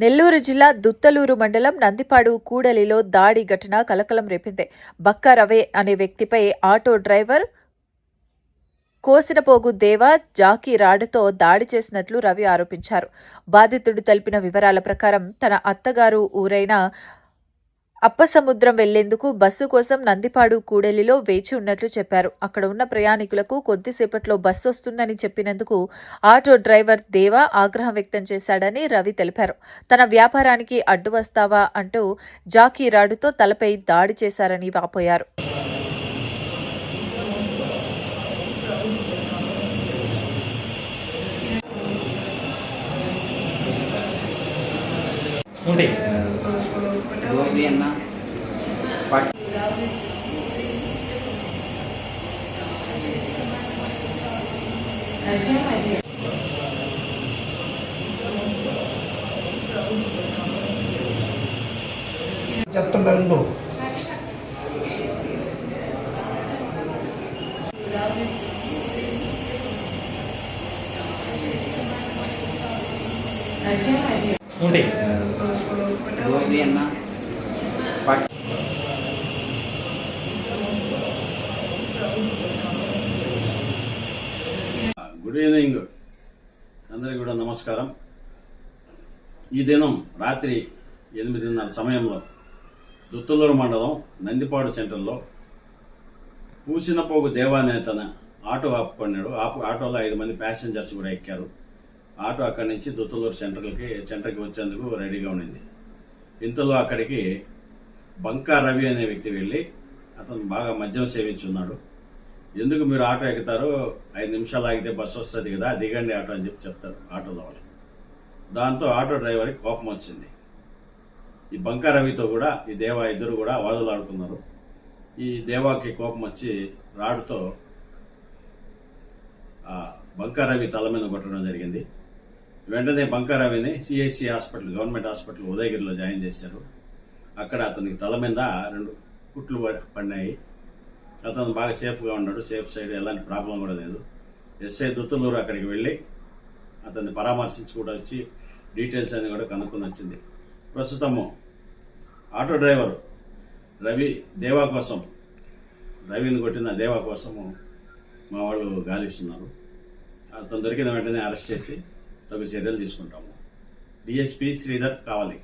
నెల్లూరు జిల్లా దుత్తలూరు మండలం నందిపాడు కూడలిలో దాడి ఘటన కలకలం రేపింది. బక్కా రవి అనే వ్యక్తిపై ఆటో డ్రైవర్ కోసినపోగు దేవ జాకీ రాడ్తో దాడి చేసినట్లు రవి ఆరోపించారు. బాధితుడు తెలిపిన వివరాల ప్రకారం తన అత్తగారు ఊరైన అప్పసముద్రం వెళ్లేందుకు బస్సు కోసం నందిపాడు కూడలిలో వేచి ఉన్నట్లు చెప్పారు. అక్కడ ఉన్న ప్రయాణికులకు కొద్దిసేపట్లో బస్సు వస్తుందని చెప్పినందుకు ఆటో డ్రైవర్ దేవా ఆగ్రహం వ్యక్తం చేశాడని రవి తెలిపారు. తన వ్యాపారానికి అడ్డు వస్తావా అంటూ జాకీ రాడుతో తలపై దాడి చేశారని వాపోయారు. చెప్తుండో గుడ్ ఈవినింగ్ అందరికీ కూడా నమస్కారం. ఈ దినం రాత్రి 8:30 సమయంలో దుత్తలూరు మండలం నందిపాడు సెంటర్లో పూసినపోగు దేవా అనే తన ఆటో ఆపుకున్నాడు. ఆటోలో 5 మంది ప్యాసింజర్స్ కూడా ఎక్కారు. ఆటో అక్కడి నుంచి దుత్తలూరు సెంటర్కి వచ్చేందుకు రెడీగా ఉండింది. ఇంతలో అక్కడికి బంకా రవి అనే వ్యక్తి వెళ్ళి అతను బాగా మద్యం సేవించున్నాడు. ఎందుకు మీరు ఆటో ఎక్కుతారు, 5 నిమిషాలు ఆగితే బస్సు వస్తుంది కదా, దిగండి ఆటో అని చెప్తారు ఆటోలో వాళ్ళు. దాంతో ఆటో డ్రైవర్కి కోపం వచ్చింది. ఈ బంకా రవితో కూడా ఈ దేవా ఇద్దరు కూడా వాదులాడుకున్నారు. ఈ దేవాకి కోపం వచ్చి రాడుతో బంకా రవి తల మీద కొట్టడం జరిగింది. వెంటనే బంకా రవిని సిఎస్సి హాస్పిటల్, గవర్నమెంట్ హాస్పిటల్ ఉదయగిరిలో జాయిన్ చేశారు. అక్కడ అతనికి తల మీద 2 కుట్లు పడినాయి. అతను బాగా సేఫ్గా ఉన్నాడు. సేఫ్ సైడ్ ఎలాంటి ప్రాబ్లం కూడా లేదు. ఎస్ఐ దుత్తలూరు అక్కడికి వెళ్ళి అతన్ని పరామర్శించి కూడా వచ్చి డీటెయిల్స్ అన్ని కూడా కనుక్కొని వచ్చింది. ప్రస్తుతము ఆటో డ్రైవర్ రవిని కొట్టిన దేవా కోసము మా వాళ్ళు గాలిస్తున్నారు. అతను దొరికిన వెంటనే అరెస్ట్ చేసి తగు చర్యలు తీసుకుంటాము. డిఎస్పీ శ్రీధర్ కావాలి.